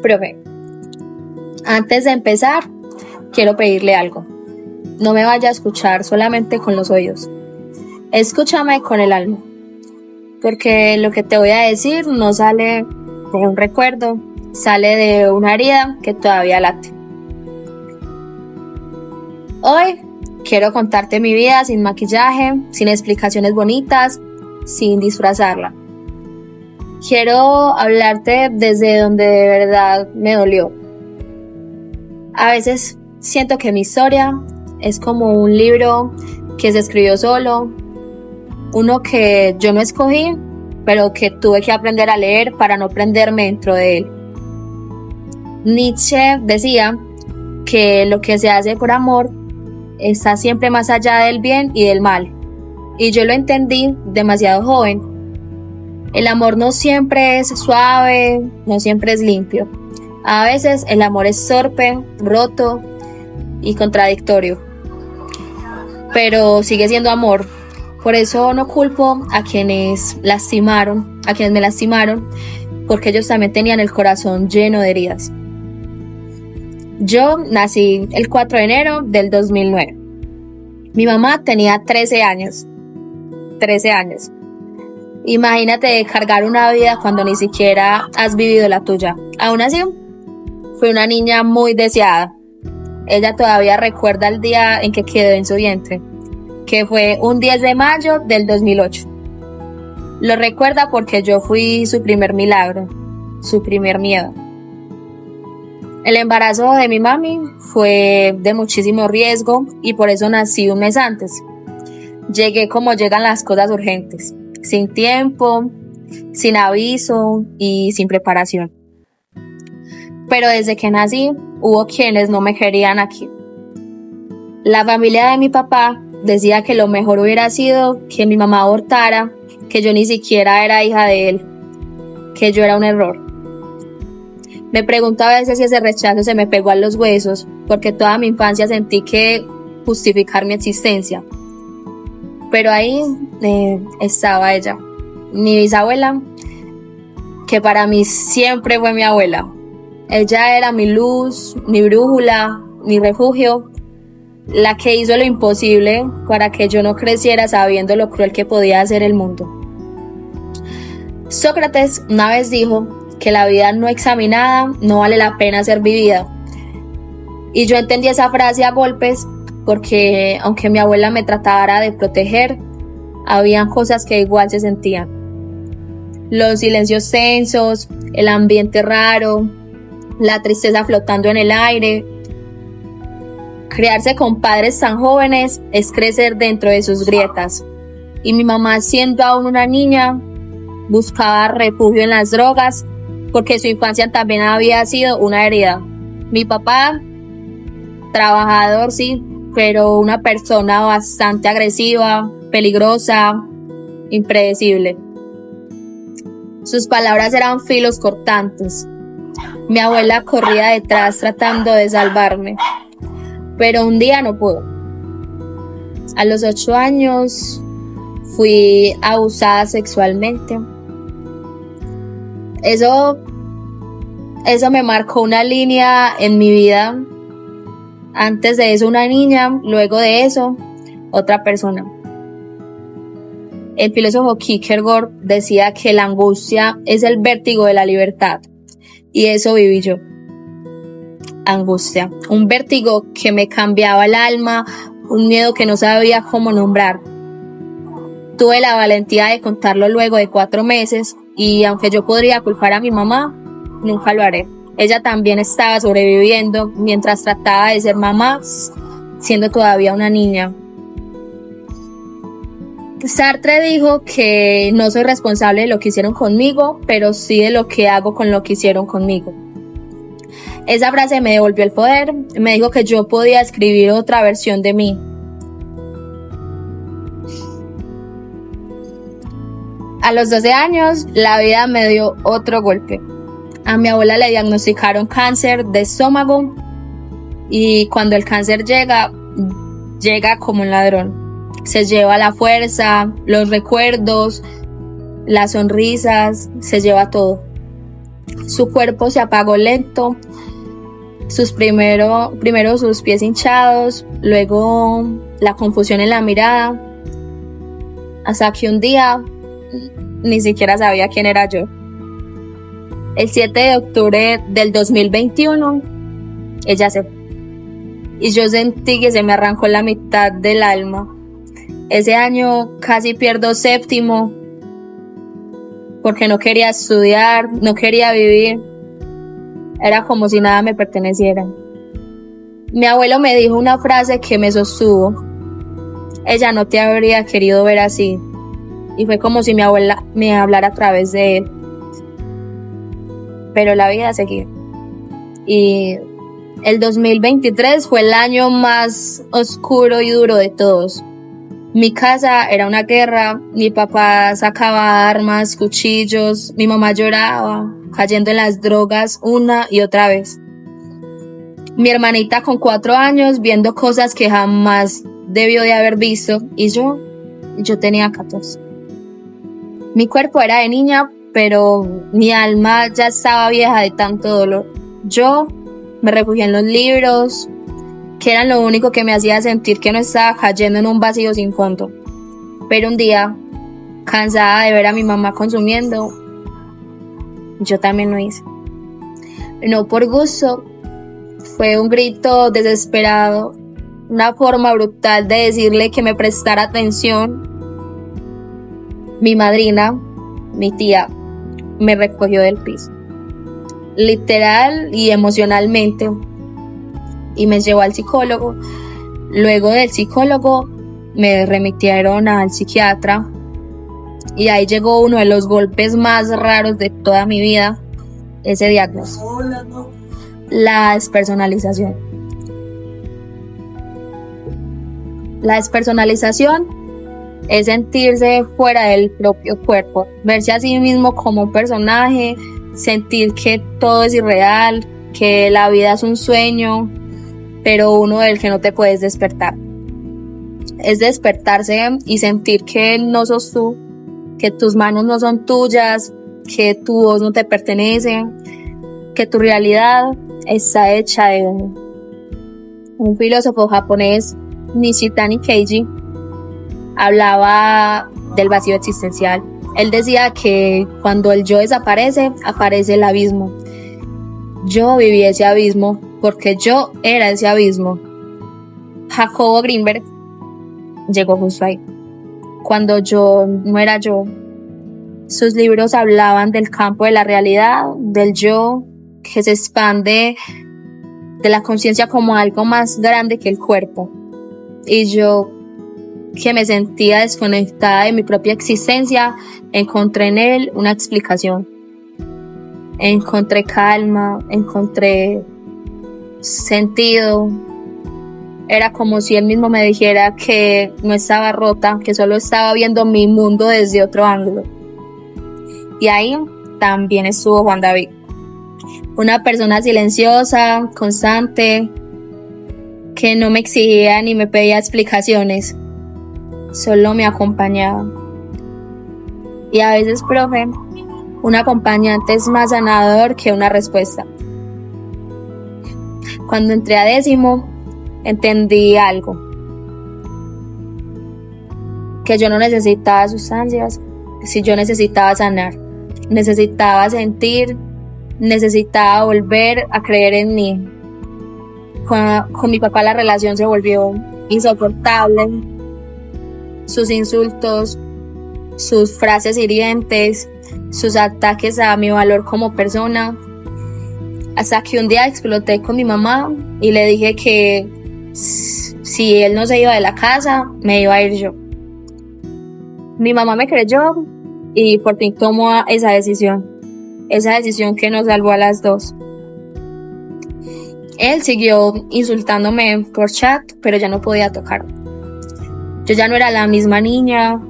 Profe, antes de empezar, quiero pedirle algo. No me vaya a escuchar solamente con los oídos. Escúchame con el alma. Porque lo que te voy a decir no sale de un recuerdo, sale de una herida que todavía late. Hoy quiero contarte mi vida sin maquillaje, sin explicaciones bonitas, sin disfrazarla. Quiero hablarte desde donde de verdad me dolió. A veces siento que mi historia es como un libro que se escribió solo, uno que yo no escogí, pero que tuve que aprender a leer para no prenderme dentro de él. Nietzsche decía que lo que se hace por amor está siempre más allá del bien y del mal, y yo lo entendí demasiado joven. El amor no siempre es suave, no siempre es limpio. A veces el amor es torpe, roto y contradictorio, pero sigue siendo amor. Por eso no culpo a quienes me lastimaron, porque ellos también tenían el corazón lleno de heridas. Yo nací el 4 de enero del 2009. Mi mamá tenía 13 años. Imagínate cargar una vida cuando ni siquiera has vivido la tuya. Aún así, fui una niña muy deseada. Ella todavía recuerda el día en que quedó en su vientre, que fue un 10 de mayo del 2008. Lo recuerda porque yo fui su primer milagro, su primer miedo. El embarazo de mi mami fue de muchísimo riesgo y por eso nací un mes antes. Llegué como llegan las cosas urgentes, sin tiempo, sin aviso y sin preparación. Pero desde que nací, hubo quienes no me querían aquí. La familia de mi papá decía que lo mejor hubiera sido que mi mamá abortara, que yo ni siquiera era hija de él, que yo era un error. Me pregunto a veces si ese rechazo se me pegó a los huesos, porque toda mi infancia sentí que justificar mi existencia. Pero ahí estaba ella, mi bisabuela, que para mí siempre fue mi abuela. Ella era mi luz, mi brújula, mi refugio, la que hizo lo imposible para que yo no creciera sabiendo lo cruel que podía ser el mundo. Sócrates una vez dijo que la vida no examinada no vale la pena ser vivida. Y yo entendí esa frase a golpes porque aunque mi abuela me tratara de proteger, habían cosas que igual se sentían. Los silencios tensos, el ambiente raro, la tristeza flotando en el aire. Criarse con padres tan jóvenes es crecer dentro de sus grietas. Y mi mamá, siendo aún una niña, buscaba refugio en las drogas porque su infancia también había sido una herida. Mi papá, trabajador sí, pero una persona bastante agresiva, peligrosa, impredecible. Sus palabras eran filos cortantes. Mi abuela corría detrás tratando de salvarme, pero un día no pudo. A los 8 años fui abusada sexualmente. Eso me marcó una línea en mi vida. Antes de eso una niña, luego de eso otra persona. El filósofo Kierkegaard decía que la angustia es el vértigo de la libertad, y eso viví yo. Angustia, un vértigo que me cambiaba el alma, un miedo que no sabía cómo nombrar. Tuve la valentía de contarlo luego de 4 meses, y aunque yo podría culpar a mi mamá, nunca lo haré. Ella también estaba sobreviviendo mientras trataba de ser mamá, siendo todavía una niña. Sartre dijo que no soy responsable de lo que hicieron conmigo, pero sí de lo que hago con lo que hicieron conmigo. Esa frase me devolvió el poder, me dijo que yo podía escribir otra versión de mí. A los 12 años, la vida me dio otro golpe. A mi abuela le diagnosticaron cáncer de estómago y cuando el cáncer llega como un ladrón. Se lleva la fuerza, los recuerdos, las sonrisas, se lleva todo. Su cuerpo se apagó lento, primero sus pies hinchados, luego la confusión en la mirada, hasta que un día ni siquiera sabía quién era yo. El 7 de octubre del 2021, ella se fue. Y yo sentí que se me arrancó la mitad del alma. Ese año casi pierdo séptimo porque no quería estudiar, no quería vivir. Era como si nada me perteneciera. Mi abuelo me dijo una frase que me sostuvo. Ella no te habría querido ver así. Y fue como si mi abuela me hablara a través de él. Pero la vida seguía. Y el 2023 fue el año más oscuro y duro de todos. Mi casa era una guerra, mi papá sacaba armas, cuchillos, mi mamá lloraba, cayendo en las drogas una y otra vez. Mi hermanita con 4 años viendo cosas que jamás debió de haber visto y yo tenía 14. Mi cuerpo era de niña, pero mi alma ya estaba vieja de tanto dolor. Yo me refugié en los libros, que eran lo único que me hacía sentir que no estaba cayendo en un vacío sin fondo. Pero un día, cansada de ver a mi mamá consumiendo, yo también lo hice. No por gusto, fue un grito desesperado, una forma brutal de decirle que me prestara atención. Mi madrina, mi tía, me recogió del piso, literal y emocionalmente, y me llevó al psicólogo. Luego del psicólogo me remitieron al psiquiatra y ahí llegó uno de los golpes más raros de toda mi vida, ese diagnóstico: la despersonalización. La despersonalización es sentirse fuera del propio cuerpo, verse a sí mismo como un personaje, sentir que todo es irreal, que la vida es un sueño, pero uno del que no te puedes despertar. Es despertarse y sentir que no sos tú, que tus manos no son tuyas, que tu voz no te pertenece, que tu realidad está hecha de un filósofo japonés, Nishitani Keiji. Hablaba del vacío existencial. Él decía que cuando el yo desaparece, aparece el abismo. Yo viví ese abismo porque yo era ese abismo. Jacobo Greenberg llegó justo ahí, cuando yo no era yo. Sus libros hablaban del campo de la realidad, del yo que se expande, de la conciencia como algo más grande que el cuerpo. Y yo, que me sentía desconectada de mi propia existencia, encontré en él una explicación. Encontré calma, encontré sentido. Era como si él mismo me dijera que no estaba rota, que solo estaba viendo mi mundo desde otro ángulo. Y ahí también estuvo Juan David, una persona silenciosa, constante, que no me exigía ni me pedía explicaciones, solo me acompañaba. Y a veces, profe, un acompañante es más sanador que una respuesta. Cuando entré a 10º, entendí algo: que yo no necesitaba sustancias, si yo necesitaba sanar, necesitaba sentir, necesitaba volver a creer en mí. Con mi papá la relación se volvió insoportable. Sus insultos, sus frases hirientes, sus ataques a mi valor como persona, hasta que un día exploté con mi mamá y le dije que si él no se iba de la casa, me iba a ir yo. Mi mamá me creyó y por fin tomó esa decisión que nos salvó a las dos. Él siguió insultándome por chat, pero ya no podía tocarme. Yo ya no era la misma niña.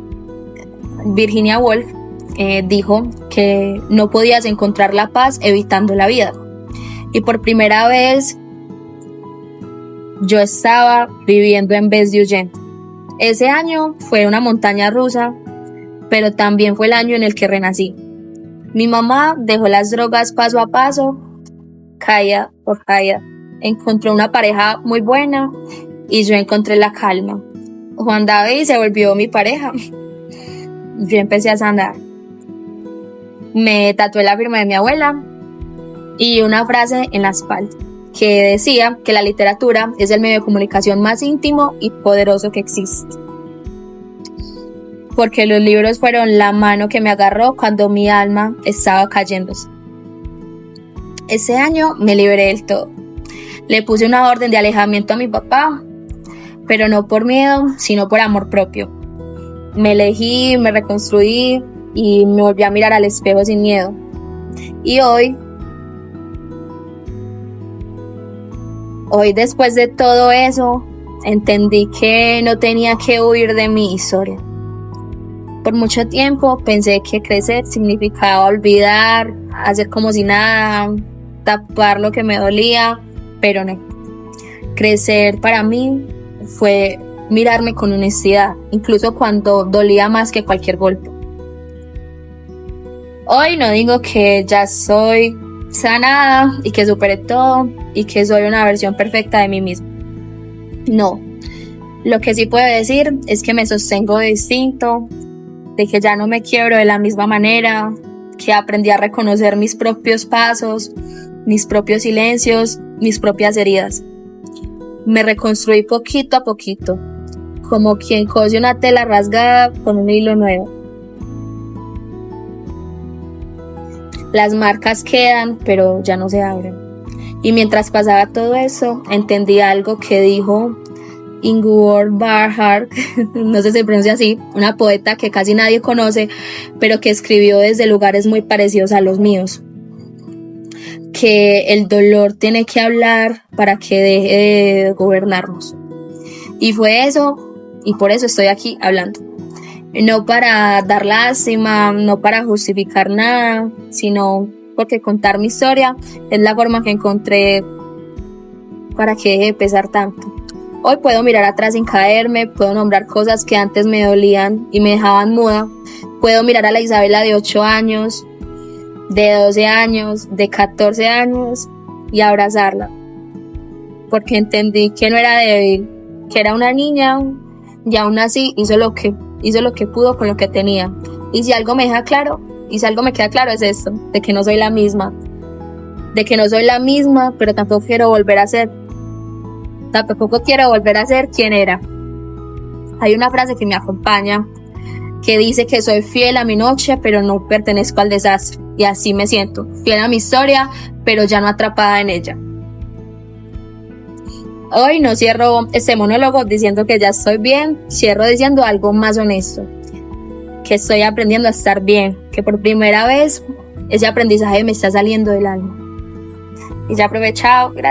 Virginia Woolf dijo que no podías encontrar la paz evitando la vida. Y por primera vez yo estaba viviendo en vez de huyendo. Ese año fue una montaña rusa, pero también fue el año en el que renací. Mi mamá dejó las drogas paso a paso, caída por caída. Encontró una pareja muy buena y yo encontré la calma. Juan David se volvió mi pareja. Yo empecé a sanar. Me tatué la firma de mi abuela y una frase en la espalda que decía que la literatura es el medio de comunicación más íntimo y poderoso que existe. Porque los libros fueron la mano que me agarró cuando mi alma estaba cayéndose. Ese año me liberé del todo. Le puse una orden de alejamiento a mi papá, pero no por miedo, sino por amor propio. Me elegí, me reconstruí y me volví a mirar al espejo sin miedo. Y hoy después de todo eso, entendí que no tenía que huir de mi historia. Por mucho tiempo pensé que crecer significaba olvidar, hacer como si nada, tapar lo que me dolía, pero no. Crecer para mí fue mirarme con honestidad, incluso cuando dolía más que cualquier golpe. Hoy no digo que ya soy sanada y que superé todo y que soy una versión perfecta de mí misma. No. Lo que sí puedo decir es que me sostengo distinto, de que ya no me quiebro de la misma manera, que aprendí a reconocer mis propios pasos, mis propios silencios, mis propias heridas. Me reconstruí poquito a poquito, como quien cose una tela rasgada con un hilo nuevo. Las marcas quedan, pero ya no se abren. Y mientras pasaba todo eso, entendí algo que dijo Ingrid Barhart, no sé si se pronuncia así, una poeta que casi nadie conoce, pero que escribió desde lugares muy parecidos a los míos. Que el dolor tiene que hablar para que deje de gobernarnos. Y fue eso, y por eso estoy aquí hablando. No para dar lástima, no para justificar nada, sino porque contar mi historia es la forma que encontré para que deje de pesar tanto. Hoy puedo mirar atrás sin caerme, puedo nombrar cosas que antes me dolían y me dejaban muda. Puedo mirar a la Isabela de 8 años, de 12 años, de 14 años y abrazarla. Porque entendí que no era débil, que era una niña y aún así hizo lo que pudo con lo que tenía. Y si algo me queda claro es esto, de que no soy la misma. Pero tampoco quiero volver a ser quien era. Hay una frase que me acompaña que dice que soy fiel a mi noche, pero no pertenezco al desastre. Y así me siento, fiel a mi historia, pero ya no atrapada en ella. Hoy no cierro este monólogo diciendo que ya estoy bien, cierro diciendo algo más honesto. Que estoy aprendiendo a estar bien, que por primera vez ese aprendizaje me está saliendo del alma. Y ya aprovechado, gracias.